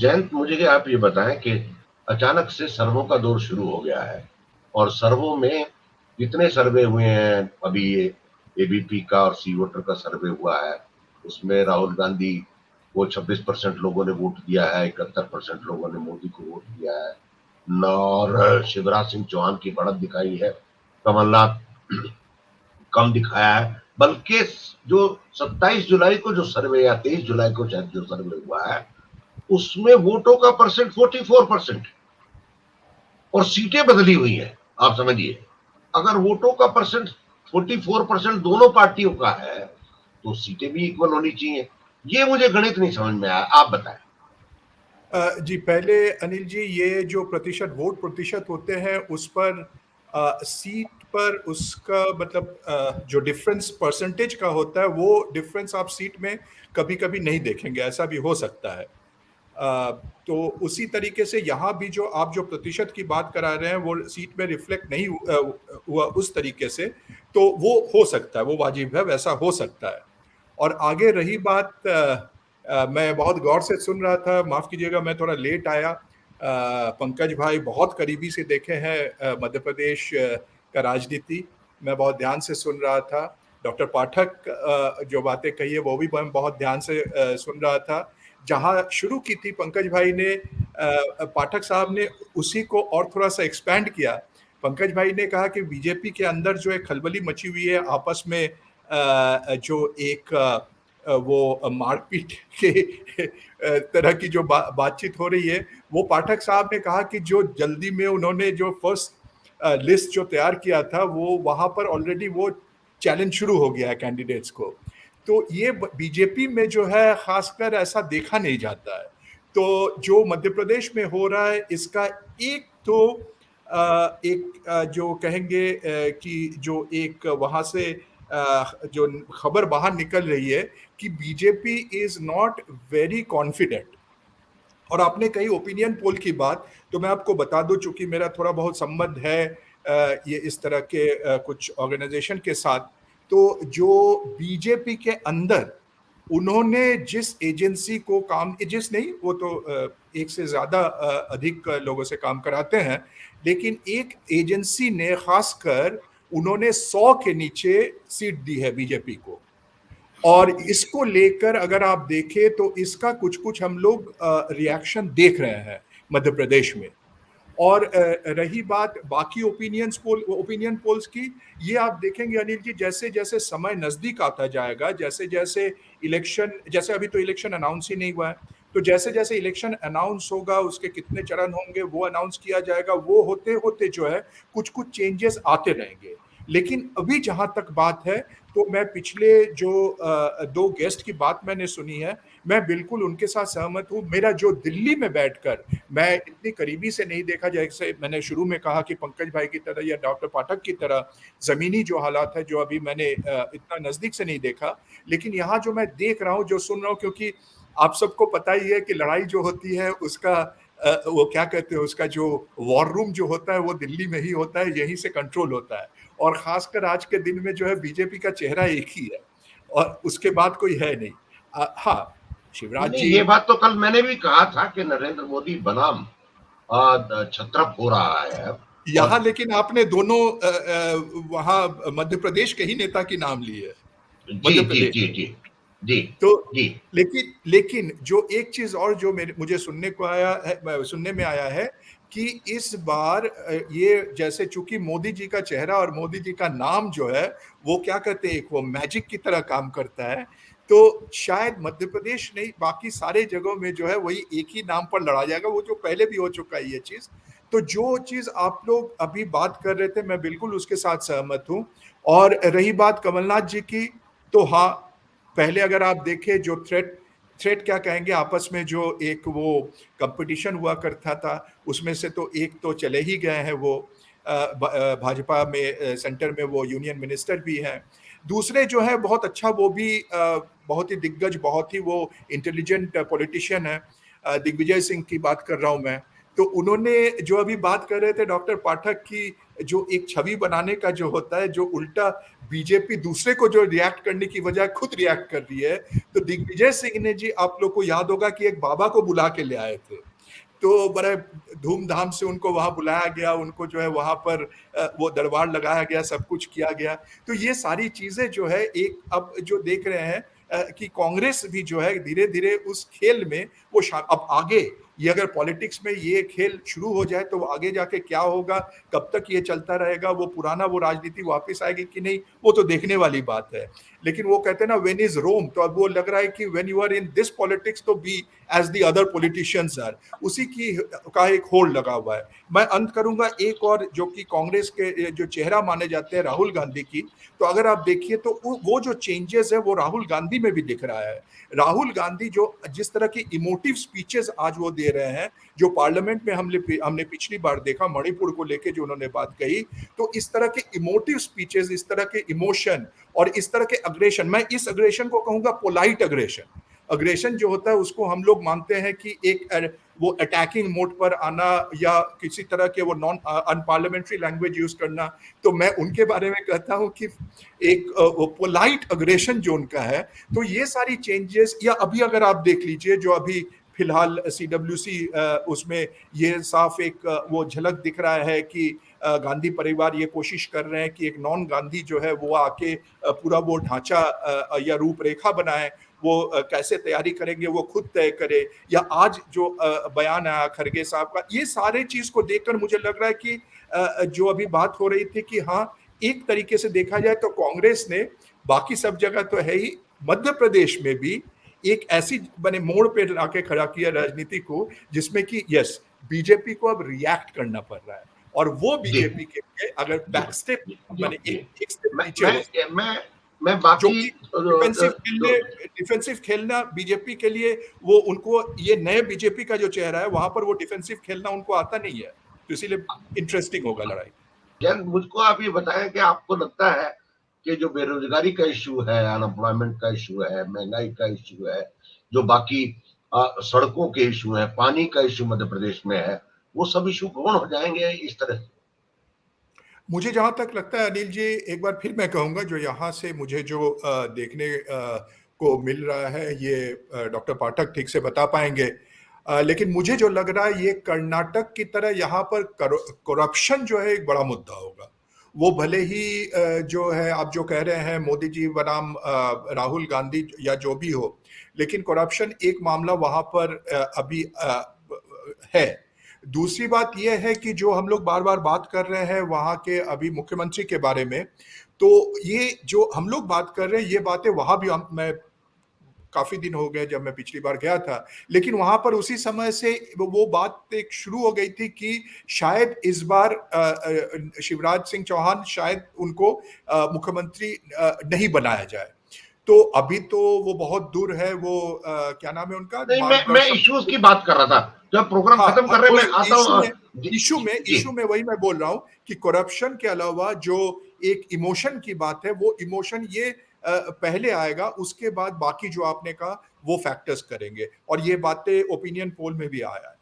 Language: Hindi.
जयंत, मुझे आप ये बताएं कि अचानक से सर्वों का दौर शुरू हो गया है और सर्वों में जितने सर्वे हुए हैं, अभी ये एबीपी का और सी वोटर का सर्वे हुआ है, उसमें राहुल गांधी को 26% लोगों ने वोट दिया है, 71% लोगों ने मोदी को वोट दिया है, और शिवराज सिंह चौहान की बढ़त दिखाई है, कमलनाथ कम दिखाया है। बल्कि जो 27 जुलाई को जो सर्वे या 23 जुलाई को शायद जो सर्वे हुआ है, उसमें वोटों का परसेंट 44% और सीटें बदली हुई हैं। आप समझिए, अगर वोटों का परसेंट 44% दोनों पार्टियों का है, तो सीटें भी इक्वल होनी चाहिए। ये मुझे गणित नहीं समझ में आया, आप बताएं। जी, पहले अनिल जी, ये जो वोट प्रतिशत होते हैं उस पर सीट पर उसका मतलब जो डिफरेंस परसेंटेज का होता है, वो डिफरेंस आप सीट में कभी कभी नहीं देखेंगे, ऐसा भी हो सकता है। तो उसी तरीके से यहाँ भी जो आप जो प्रतिशत की बात करा रहे हैं वो सीट में रिफ्लेक्ट नहीं हुआ उस तरीके से, तो वो हो सकता है, वो वाजिब है, वैसा हो सकता है। और आगे रही बात, मैं बहुत गौर से सुन रहा था, माफ कीजिएगा मैं थोड़ा लेट आया। पंकज भाई बहुत करीबी से देखे हैं मध्य प्रदेश का राजनीति, मैं बहुत ध्यान से सुन रहा था। डॉक्टर पाठक जो बातें कही है वो भी मैं बहुत ध्यान से सुन रहा था। जहां शुरू की थी पंकज भाई ने, पाठक साहब ने उसी को और थोड़ा सा एक्सपैंड किया। पंकज भाई ने कहा कि बीजेपी के अंदर जो एक खलबली मची हुई है, आपस में जो एक वो मारपीट के तरह की जो बातचीत हो रही है, वो पाठक साहब ने कहा कि जो जल्दी में उन्होंने जो फर्स्ट लिस्ट जो तैयार किया था, वो वहां पर ऑलरेडी वो चैलेंज शुरू हो गया है कैंडिडेट्स को। तो ये बीजेपी में जो है खासकर ऐसा देखा नहीं जाता है। तो जो मध्य प्रदेश में हो रहा है इसका एक तो जो कहेंगे कि जो एक वहां से जो खबर बाहर निकल रही है कि BJP is not very confident. और आपने कही ओपिनियन पोल की बात, तो मैं आपको बता दूं, चूंकि मेरा थोड़ा बहुत संबंध है ये इस तरह के कुछ ऑर्गेनाइजेशन के साथ, तो जो बीजेपी के अंदर उन्होंने जिस एजेंसी को काम, जिस नहीं, वो तो एक से ज्यादा अधिक लोगों से काम कराते हैं, लेकिन एक एजेंसी ने खासकर उन्होंने 100 के नीचे सीट दी है बीजेपी को। और इसको लेकर अगर आप देखें तो इसका कुछ कुछ हम लोग रिएक्शन देख रहे हैं मध्य प्रदेश में। और रही बात बाकी ओपिनियन पोल्स की, ये आप देखेंगे अनिल जी, जैसे जैसे समय नजदीक आता जाएगा, जैसे जैसे इलेक्शन, जैसे अभी तो इलेक्शन अनाउंस ही नहीं हुआ है, तो जैसे जैसे इलेक्शन अनाउंस होगा, उसके कितने चरण होंगे वो अनाउंस किया जाएगा, वो होते होते जो है कुछ कुछ चेंजेस आते रहेंगे। लेकिन अभी जहां तक बात है, तो मैं पिछले जो दो गेस्ट की बात मैंने सुनी है, मैं बिल्कुल उनके साथ सहमत हूं। मेरा जो दिल्ली में बैठकर मैं इतनी करीबी से नहीं देखा, जैसे मैंने शुरू में कहा कि पंकज भाई की तरह या डॉक्टर पाठक की तरह जमीनी जो हालात है जो अभी मैंने इतना नजदीक से नहीं देखा, लेकिन यहाँ जो मैं देख रहा हूँ, जो सुन रहा हूँ, क्योंकि आप सबको पता ही है कि लड़ाई जो होती है उसका वो क्या कहते हैं, उसका जो वॉर रूम जो होता है वो दिल्ली में ही होता है, यहीं से कंट्रोल होता है। और खासकर आज के दिन में जो है बीजेपी का चेहरा एक ही है और उसके बाद कोई है नहीं। हाँ, शिवराज नहीं, जी। ये बात तो कल मैंने भी कहा था कि नरेंद्र मोदी बनाम छत्रप हो रहा है अब। और यहाँ लेकिन आपने दोनों वहां मध्य प्रदेश के ही नेता की नाम लिए, जी मध्य जी प्रदेश। जी जी जी तो जी। लेकिन लेकिन जो एक चीज और जो मुझे सुनने में आया है कि इस बार ये जैसे चूंकि मोदी जी का चेहरा और मोदी जी का नाम जो है वो क्या कहते हैं, एक वो मैजिक की तरह काम करता है, तो शायद मध्य प्रदेश नहीं, बाकी सारे जगहों में जो है वही एक ही नाम पर लड़ा जाएगा, वो जो पहले भी हो चुका है ये चीज। तो जो चीज आप लोग अभी बात कर रहे थे, मैं बिल्कुल उसके साथ सहमत हूं। और रही बात कमलनाथ जी की, तो हाँ, पहले अगर आप देखें जो थ्रेट थ्रेट क्या कहेंगे, आपस में जो एक वो कंपटीशन हुआ करता था, उसमें से तो एक तो चले ही गए हैं, वो भाजपा में सेंटर में वो यूनियन मिनिस्टर भी हैं। दूसरे जो है बहुत अच्छा, वो भी बहुत ही दिग्गज, बहुत ही वो इंटेलिजेंट पॉलिटिशियन है, दिग्विजय सिंह की बात कर रहा हूं मैं। तो उन्होंने जो अभी बात कर रहे थे डॉक्टर पाठक की, जो एक छवि बनाने का जो होता है, जो उल्टा बीजेपी दूसरे को जो रिएक्ट करने की बजाय खुद रिएक्ट कर रही है। तो दिग्विजय सिंह ने जी, आप लोग को याद होगा कि एक बाबा को बुला के ले आए थे, तो बड़े धूमधाम से उनको वहां बुलाया गया, उनको जो है वहां पर वो दरबार लगाया गया, सब कुछ किया गया। तो ये सारी चीजें जो है एक अब जो देख रहे हैं कि कांग्रेस भी जो है धीरे धीरे उस खेल में वो अब आगे ये अगर पॉलिटिक्स में ये खेल शुरू हो जाए तो आगे जाके क्या होगा, कब तक ये चलता रहेगा, वो पुराना वो राजनीति वापस आएगी कि नहीं, वो तो देखने वाली बात है। लेकिन वो कहते हैं ना, व्हेन इज रोम, तो अब वो लग रहा है कि when you are in this politics to be as the other politicians are, उसी की का एक होल्ड लगा हुआ है। मैं अंत करूंगा एक और, जो कि कांग्रेस के जो चेहरा माने जाते हैं राहुल गांधी की, तो अगर आप देखिए तो वो जो चेंजेस है वो राहुल गांधी में भी दिख रहा है। राहुल गांधी जो जिस तरह की इमोटिव स्पीचेस आज वो दे रहे हैं, जो पार्लियामेंट में हमने पिछली बार देखा मणिपुर को लेके जो उन्होंने बात कही, तो इस तरह के इमोटिव स्पीचेस, इस तरह के इमोशन और इस तरह के अग्रेशन, मैं इस अग्रेशन को कहूंगा पोलाइट अग्रेशन। अग्रेशन जो होता है उसको हम लोग मानते हैं कि एक वो अटैकिंग मोड पर आना या किसी तरह के वो नॉन अनपार्लियामेंट्री लैंग्वेज यूज करना, तो मैं उनके बारे में कहता हूं कि एक पोलाइट अग्रेशन जो उनका है। तो ये सारी चेंजेस, या अभी अगर आप देख लीजिए जो अभी फिलहाल सीडब्ल्यूसी उसमें ये साफ एक वो झलक दिख रहा है कि गांधी परिवार ये कोशिश कर रहे हैं कि एक नॉन गांधी जो है वो आके पूरा वो ढांचा या रूपरेखा बनाए, वो कैसे तैयारी करेंगे वो खुद तय करे। या आज जो बयान आया खरगे साहब का, ये सारे चीज को देखकर मुझे लग रहा है कि जो अभी बात हो रही थी कि हाँ, एक तरीके से देखा जाए तो कांग्रेस ने बाकी सब जगह तो है ही, मध्य प्रदेश में भी एक ऐसी बने मोड़ पे लाके खड़ा किया राजनीति को, जिसमें कि यस, बीजेपी को अब रिएक्ट करना पड़ रहा है, और वो जी, बीजेपी के लिए अगर जी, बैक स्टेप जी, माने जी। एक स्टेप मैं पीछे मैं हो, मैं जो बाकी कि डिफेंसिव खेलना बीजेपी के लिए, वो उनको ये नए बीजेपी का जो चेहरा है वहां पर वो डिफेंसिव खेलना उनको आता नहीं है, तो इसीलिए इंटरेस्टिंग होगा लड़ाई। जन मुझको आप ये बताएं कि आपको लगता है कि जो बेरोजगारी का इश्यू है, अनएम्प्लॉयमेंट का इश्यू है, महंगाई का इश्यू है, जो बाकी सड़कों के इश्यू है, पानी का इश्यू मध्य प्रदेश में है, वो सब इश्यू कौन हो जाएंगे इस तरह से? मुझे जहां तक लगता है अनिल जी, एक बार फिर मैं कहूंगा, जो यहाँ से मुझे जो देखने को मिल रहा है, ये डॉक्टर पाठक ठीक से बता पाएंगे, लेकिन मुझे जो लग रहा है ये कर्नाटक की तरह यहाँ पर करप्शन जो है एक बड़ा मुद्दा होगा। वो भले ही जो है आप जो कह रहे हैं मोदी जी बनाम राहुल गांधी या जो भी हो, लेकिन करप्शन एक मामला वहां पर अभी है। दूसरी बात यह है कि जो हम लोग बार बार बात कर रहे हैं वहां के अभी मुख्यमंत्री के बारे में, तो ये जो हम लोग बात कर रहे हैं ये बातें वहां भी मैं काफी दिन हो गए जब मैं पिछली बार गया था, लेकिन वहां पर उसी समय से वो बात एक शुरू हो गई थी कि शायद इस बार शिवराज सिंह चौहान शायद उनको मुख्यमंत्री नहीं बनाया जाए। तो अभी तो वो बहुत दूर है, वो क्या नाम है उनका, नहीं, मैं मार्गदर्शक। इश्यूज की बात कर रहा था। जब प्रोग्राम हाँ खत्म हाँ, कर रहे मैं वही आता हूँ। जी, जी, इशू में वही मैं बोल रहा हूं कि करप्शन के अलावा जो एक इमोशन की बात है, वो इमोशन ये पहले आएगा, उसके बाद बाकी जो आपने कहा वो फैक्टर्स करेंगे, और ये बातें ओपिनियन पोल में भी आया है।